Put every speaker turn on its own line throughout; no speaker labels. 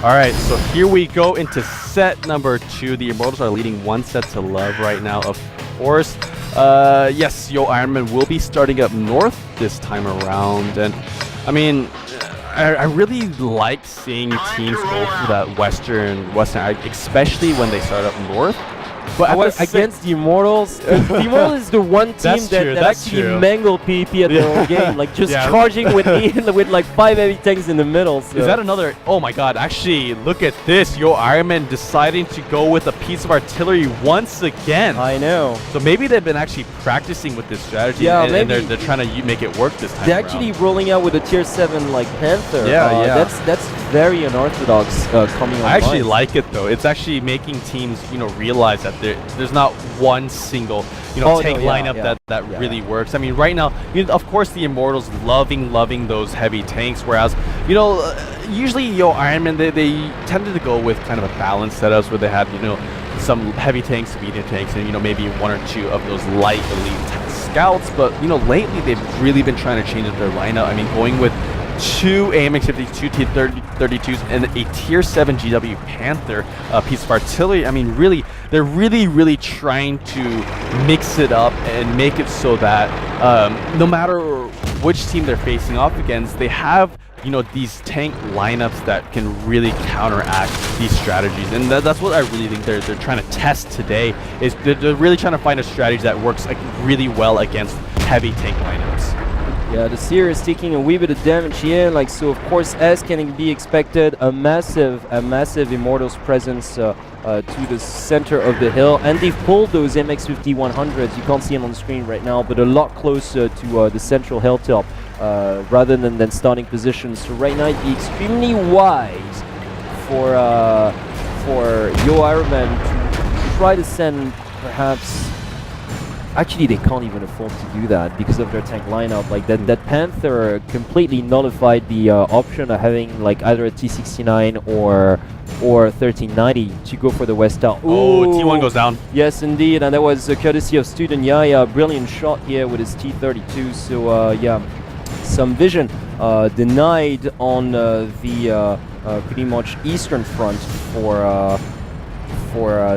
All right, so here we go into set number 2. The Immortals are leading 1-0 right now, of course. Yes, yoe IRONMEN will be starting up north this time around, and I mean, I really like seeing teams go for that western, especially when they start up north.
But against the Immortals, the Immortals is the one team that actually mangled PvP at their own game, like just charging with like 5 heavy tanks in the middle. So.
Is that another? Oh my God! Actually, look at this. yoe IRONMEN deciding to go with a piece of artillery once again.
I know.
So maybe they've been actually practicing with this strategy, and they're trying to make it work this time.
They're actually rolling out with a tier 7 like Panther.
Yeah.
That's very unorthodox coming online.
I actually like it though. It's actually making teams, realize that there's not one single, tank lineup that really works. I mean, right now, of course, the Immortals loving those heavy tanks, whereas, usually yoe IRONMEN they tended to go with kind of a balanced setups where they have, some heavy tanks, medium tanks, and maybe 1 or 2 of those light elite scouts. But lately they've really been trying to change up their lineup. I mean, going with 2 AMX-50s, 2 T-32s, and a tier 7 GW Panther piece of artillery. I mean, really, they're really trying to mix it up and make it so that no matter which team they're facing off against, they have these tank lineups that can really counteract these strategies. And that's what I really think they're trying to test today. Is they're really trying to find a strategy that works really well against heavy tank lineups.
Yeah, the Seer is taking a wee bit of damage here, so of course, as can be expected, a massive Immortals presence to the center of the hill, and they've pulled those MX-50 100s. You can't see them on the screen right now, but a lot closer to the central hilltop rather than starting positions. So right now, it'd be extremely wise for yoe IRONMEN to try to send perhaps. Actually, they can't even afford to do that because of their tank lineup. Like that Panther completely nullified the option of having like either a T69 or 1390 to go for the west out.
Oh, T1 goes down.
Yes, indeed, and that was courtesy of Student Yaya. Brilliant shot here with his T32. So yeah, some vision denied on the pretty much eastern front for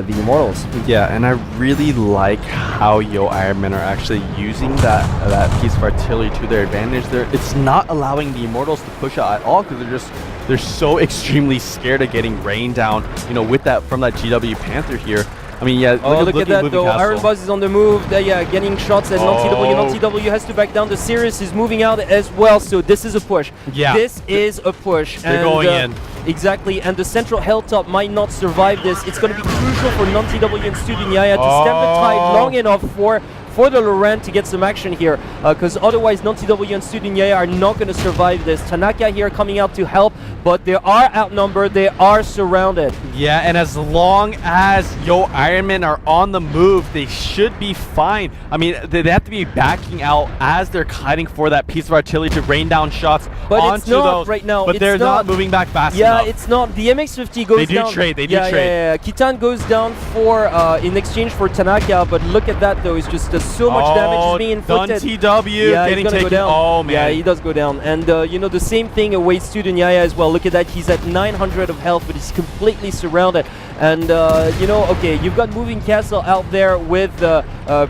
the Immortals.
Yeah, and I really like how yoe IRONMEN are actually using that piece of artillery to their advantage. It's not allowing the Immortals to push out at all because they're so extremely scared of getting rained down, with that from that GW Panther here. I mean, yeah.
Look at that though. Iron Buzz is on the move. Yeah, getting shots at non-TW. Non-TW has to back down. The Sirius is moving out as well. So this is a push.
Yeah.
This is a push.
They're going in.
Exactly. And the central hilltop might not survive this. It's going to be crucial for non-TW and Student Yaya to stem the tide long enough for the Laurent to get some action here, because otherwise non-TW and Student Yaya are not going to survive this. Tanaka here coming out to help, but they are outnumbered, they are surrounded.
Yeah, and as long as yoe IRONMEN are on the move, they should be fine. I mean, they have to be backing out as they're hiding for that piece of artillery to rain down shots onto those.
Right now,
but they're not moving back fast enough.
Yeah, it's not. The MX-50 goes down.
They do trade.
Yeah. Kitan goes down for in exchange for Tanaka, but look at that though. It's just so much damage is being inflicted.
TW getting taken.
Go down.
Oh man.
Yeah, he does go down. And the same thing awaits Student Yaya as well. Look at that. He's at 900 of health, but he's completely surrounded. And okay, you've got Moving Castle out there with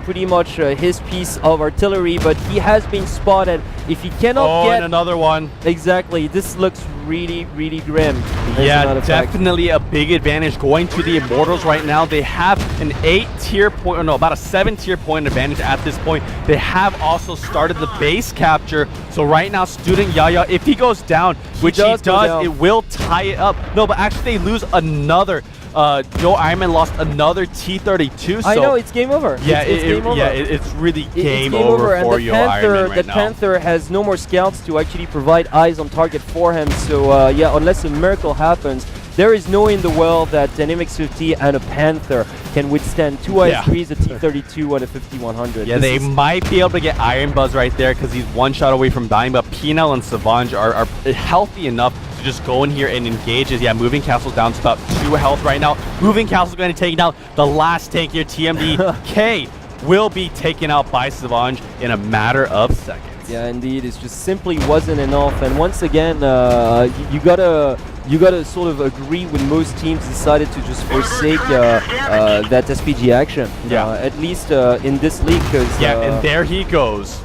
pretty much his piece of artillery, but he has been spotted. If he cannot get
and another one.
Exactly. This looks really grim.
Yeah, definitely a big advantage going to the Immortals right now. They have an 8 tier point, or no, about a 7 tier point advantage at this point. They have also started the base capture. So right now, Student Yaya, if he goes down, which he does, it will tie it up. No, but actually they lose another. yoe IRONMEN lost another T32. So
I know, it's game over.
Yeah,
it's game over.
Yeah, it's really game over for yoe IRONMEN right now.
The Panther has no more scouts to actually provide eyes on target for him. So yeah, unless a miracle happens, there is no way in the world that an MX-50 and a Panther can withstand 2 IS-3s, a T-32, and a 50-100.
Yeah, they might be able to get Iron Buzz right there because he's one shot away from dying, but Pinel and Savange are healthy enough to just go in here and engage. Yeah, Moving Castle's down to about 2 health right now. Moving Castle's going to take down the last tank here. TMDK will be taken out by Savange in a matter of seconds.
Yeah, indeed, it just simply wasn't enough. And once again, you gotta you gotta sort of agree when most teams decided to just forsake that SPG action.
Yeah.
At least in this league, because
yeah, and there he goes.